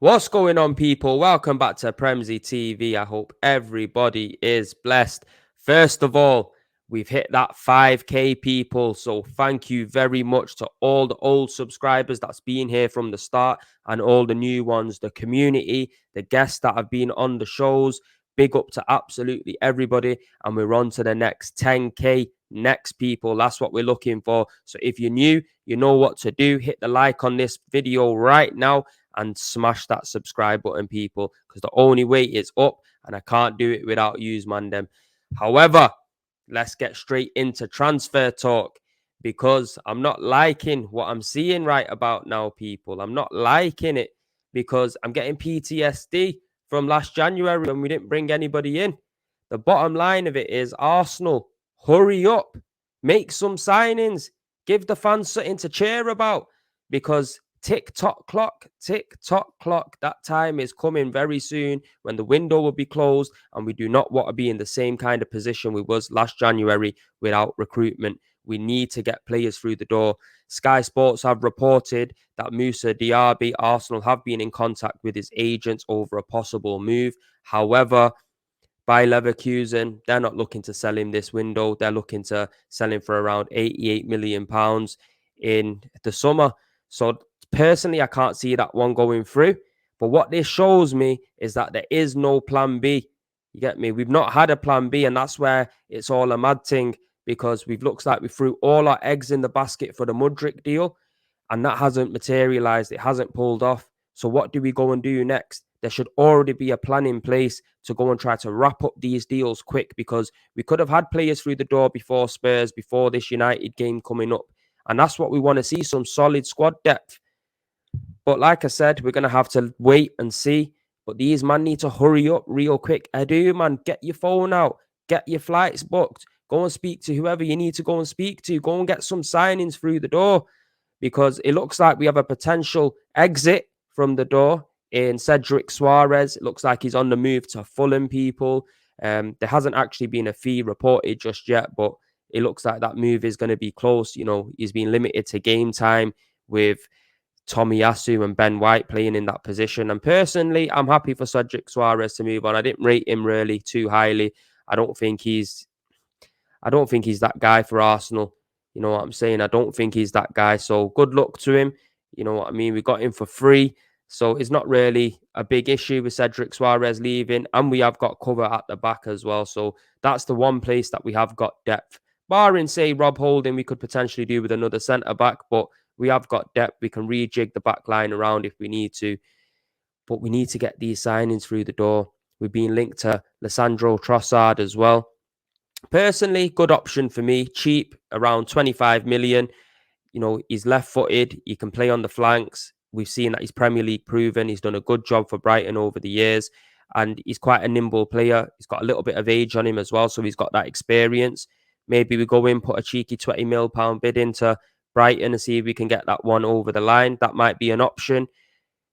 What's going on, people? Welcome back to Premsy TV. I hope everybody is blessed. First of all, we've hit that 5K, people. So thank you very much to all the old subscribers that's been here from the start and all the new ones, the community, the guests that have been on the shows. Big up to absolutely everybody. And we're on to the next 10K next, people. That's what we're looking for. So if you're new, you know what to do. Hit the like on this video right now and smash that subscribe button, people, because the only way is up, and I can't do it without you, man. Them. However, let's get straight into transfer talk because I'm not liking what I'm seeing right about now, people. I'm not liking it because I'm getting PTSD from last January when we didn't bring anybody in. The bottom line of it is Arsenal, hurry up, make some signings, give the fans something to cheer about because tick tock clock. That time is coming very soon when the window will be closed, and we do not want to be in the same kind of position we was last January without recruitment. We need to get players through the door. Sky Sports have reported that Moussa Diaby, Arsenal have been in contact with his agents over a possible move. However, by Leverkusen, they're not looking to sell him this window. They're looking to sell him for around £88 million in the summer. So personally, I can't see that one going through. But what this shows me is that there is no plan B. You get me? We've not had a plan B, and that's where it's all a mad thing because we've looks like we threw all our eggs in the basket for the Mudryk deal, and that hasn't materialized. It hasn't pulled off. So what do we go and do next? There should already be a plan in place to go and try to wrap up these deals quick because we could have had players through the door before Spurs, before this United game coming up. And that's what we want to see, some solid squad depth. But like I said, we're going to have to wait and see. But these man need to hurry up real quick. Edu, man, get your phone out. Get your flights booked. Go and speak to whoever you need to go and speak to. Go and get some signings through the door because it looks like we have a potential exit from the door in Cedric Suarez. It looks like he's on the move to Fulham, people. There hasn't actually been a fee reported just yet, but it looks like that move is going to be close. You know, he's been limited to game time with Tomiyasu and Ben White playing in that position. And personally, I'm happy for Cedric Suarez to move on. I didn't rate him really too highly. I don't think he's that guy for Arsenal. You know what I'm saying? I don't think he's that guy. So good luck to him. You know what I mean? We got him for free. So it's not really a big issue with Cedric Suarez leaving. And we have got cover at the back as well. So that's the one place that we have got depth. Barring, say, Rob Holding, we could potentially do with another centre back. But we have got depth. We can rejig the back line around if we need to. But we need to get these signings through the door. We've been linked to Lissandro Trossard as well. Personally, good option for me. Cheap, around 25 million. You know, he's left-footed. He can play on the flanks. We've seen that he's Premier League proven. He's done a good job for Brighton over the years. And he's quite a nimble player. He's got a little bit of age on him as well. So he's got that experience. Maybe we go in, put a cheeky £20 million bid into Brighton and see if we can get that one over the line. That might be an option.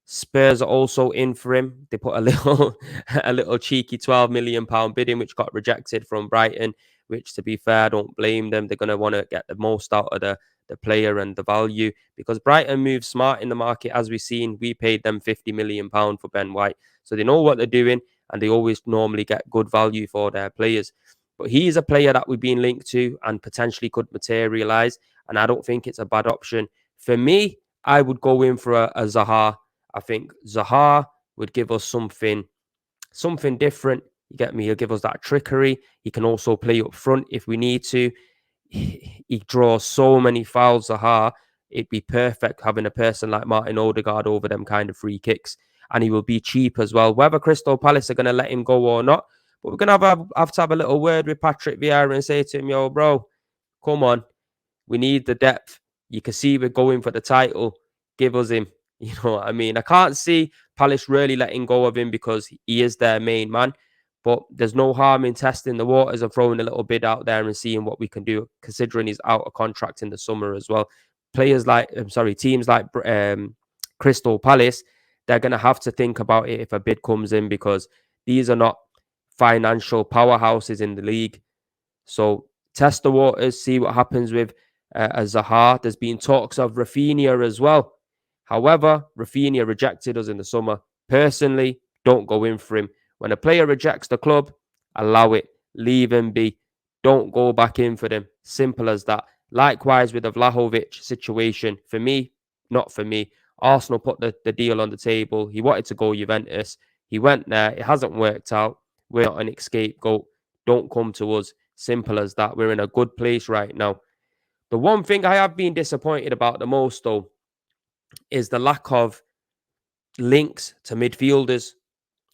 Spurs are also in for him. They put a little a little cheeky £12 million bid in, which got rejected from Brighton, which, to be fair, I don't blame them. They're going to want to get the most out of the player and the value because Brighton moved smart in the market. As we've seen, we paid them £50 million for Ben White. So they know what they're doing and they always normally get good value for their players. But he's a player that we've been linked to and potentially could materialise. And I don't think it's a bad option. For me, I would go in for a Zaha. I think Zaha would give us something different. You get me? He'll give us that trickery. He can also play up front if we need to. He draws so many fouls, Zaha. It'd be perfect having a person like Martin Odegaard over them kind of free kicks. And he will be cheap as well. Whether Crystal Palace are going to let him go or not, but we're going to have to have a little word with Patrick Vieira and say to him, yo, bro, come on. We need the depth. You can see we're going for the title. Give us him. You know what I mean? I can't see Palace really letting go of him because he is their main man. But there's no harm in testing the waters and throwing a little bid out there and seeing what we can do, considering he's out of contract in the summer as well. Teams like Crystal Palace, they're going to have to think about it if a bid comes in because these are not financial powerhouses in the league. So test the waters, see what happens with Zaha. There's been talks of Rafinha as well. However, Rafinha rejected us in the summer. Personally, don't go in for him. When a player rejects the club, allow it. Leave him be. Don't go back in for them. Simple as that. Likewise with the Vlahovic situation. For me, not for me. Arsenal put the deal on the table. He wanted to go Juventus. He went there. It hasn't worked out. We're not an scapegoat. Don't come to us. Simple as that. We're in a good place right now. The one thing I have been disappointed about the most, though, is the lack of links to midfielders.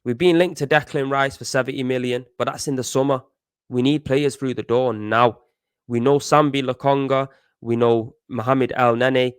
We've been linked to Declan Rice for 70 million, but that's in the summer. We need players through the door now. We know Sambi Lakonga. We know Mohamed El Nene.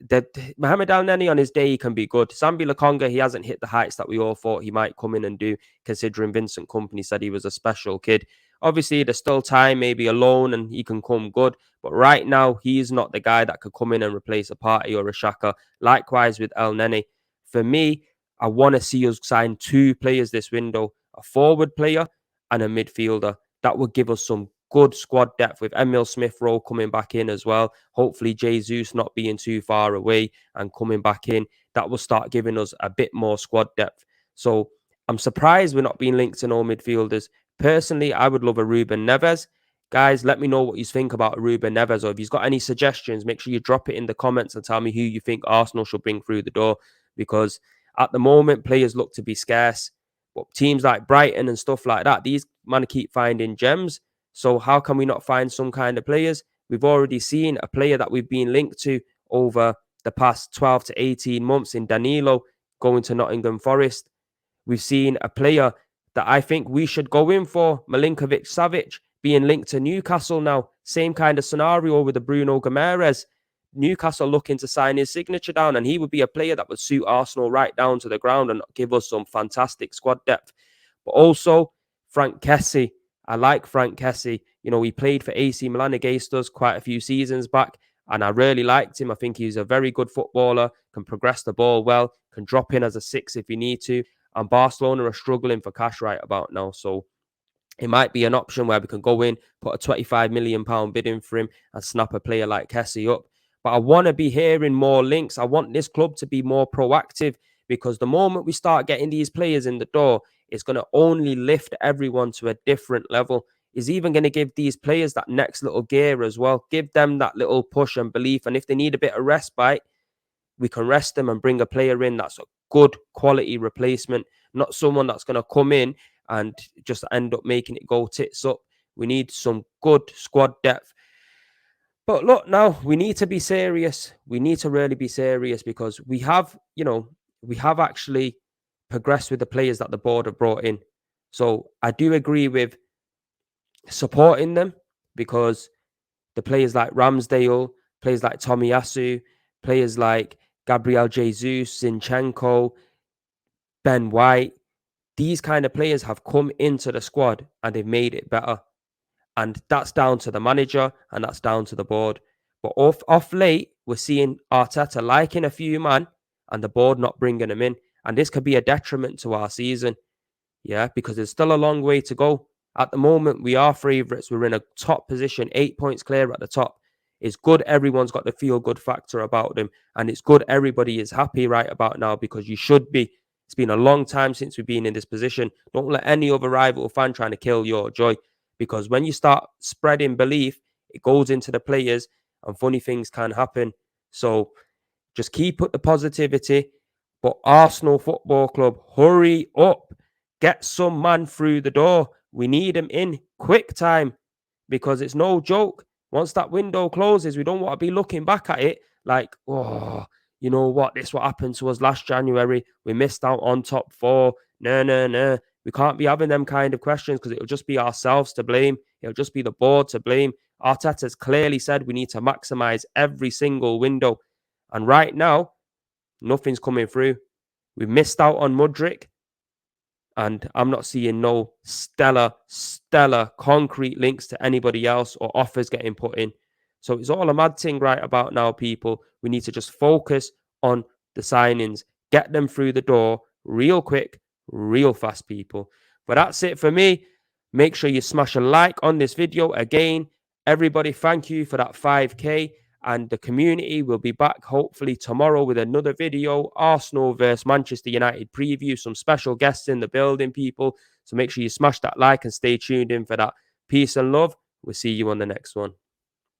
That Mohamed El Neni on his day he can be good. Sambi Lakonga, he hasn't hit the heights that we all thought he might come in and do, considering Vincent Kompany said he was a special kid. Obviously, there's still time, maybe a loan, and he can come good. But right now, he's not the guy that could come in and replace a Partey or a Xhaka. Likewise with El Neni. For me, I want to see us sign 2 players this window, a forward player and a midfielder. That would give us some good squad depth with Emil Smith Rowe coming back in as well. Hopefully, Jesus not being too far away and coming back in. That will start giving us a bit more squad depth. So I'm surprised we're not being linked to no midfielders. Personally, I would love a Ruben Neves. Guys, let me know what you think about Ruben Neves, or if you've got any suggestions, make sure you drop it in the comments and tell me who you think Arsenal should bring through the door. Because at the moment, players look to be scarce. But teams like Brighton and stuff like that, these man keep finding gems. So how can we not find some kind of players? We've already seen a player that we've been linked to over the past 12 to 18 months in Danilo going to Nottingham Forest. We've seen a player that I think we should go in for, Milinkovic Savic, being linked to Newcastle now. Same kind of scenario with the Bruno Gomes. Newcastle looking to sign his signature down, and he would be a player that would suit Arsenal right down to the ground and give us some fantastic squad depth. But also, Frank Kessie. I like Frank Kessie. You know, he played for AC Milan against us quite a few seasons back, and I really liked him. I think he's a very good footballer, can progress the ball well, can drop in as a 6 if you need to. And Barcelona are struggling for cash right about now. So it might be an option where we can go in, put a £25 million bid in for him and snap a player like Kessie up. But I want to be hearing more links. I want this club to be more proactive, because the moment we start getting these players in the door, it's going to only lift everyone to a different level. It's even going to give these players that next little gear as well. Give them that little push and belief. And if they need a bit of respite, we can rest them and bring a player in that's a good quality replacement, not someone that's going to come in and just end up making it go tits up. We need some good squad depth. But look, now we need to be serious. We need to really be serious, because we have, we have actually progressed with the players that the board have brought in. So I do agree with supporting them, because the players like Ramsdale, players like Tomiyasu, players like Gabriel Jesus, Zinchenko, Ben White, these kind of players have come into the squad and they've made it better. And that's down to the manager and that's down to the board. But off late, we're seeing Arteta liking a few man and the board not bringing them in. And this could be a detriment to our season. Yeah, because there's still a long way to go. At the moment, we are favourites. We're in a top position, 8 points clear at the top. It's good everyone's got the feel-good factor about them. And it's good everybody is happy right about now, because you should be. It's been a long time since we've been in this position. Don't let any other rival fan trying to kill your joy. Because when you start spreading belief, it goes into the players and funny things can happen. So just keep up the positivity. But Arsenal Football Club, hurry up. Get some man through the door. We need him in quick time, because it's no joke. Once that window closes, we don't want to be looking back at it like, oh, you know what? This what happened to us last January. We missed out on top 4. No. We can't be having them kind of questions, because it'll just be ourselves to blame. It'll just be the board to blame. Arteta's clearly said we need to maximize every single window. And right now, nothing's coming through. We missed out on Mudryk. And I'm not seeing no stellar concrete links to anybody else or offers getting put in. So it's all a mad thing right about now, people. We need to just focus on the signings, get them through the door real quick, real fast, people. But that's it for me. Make sure you smash a like on this video. Again, everybody, thank you for that 5K. and the community will be back hopefully tomorrow with another video. Arsenal versus Manchester United preview. Some special guests in the building, people. So make sure you smash that like and stay tuned in for that. Peace and love. We'll see you on the next one.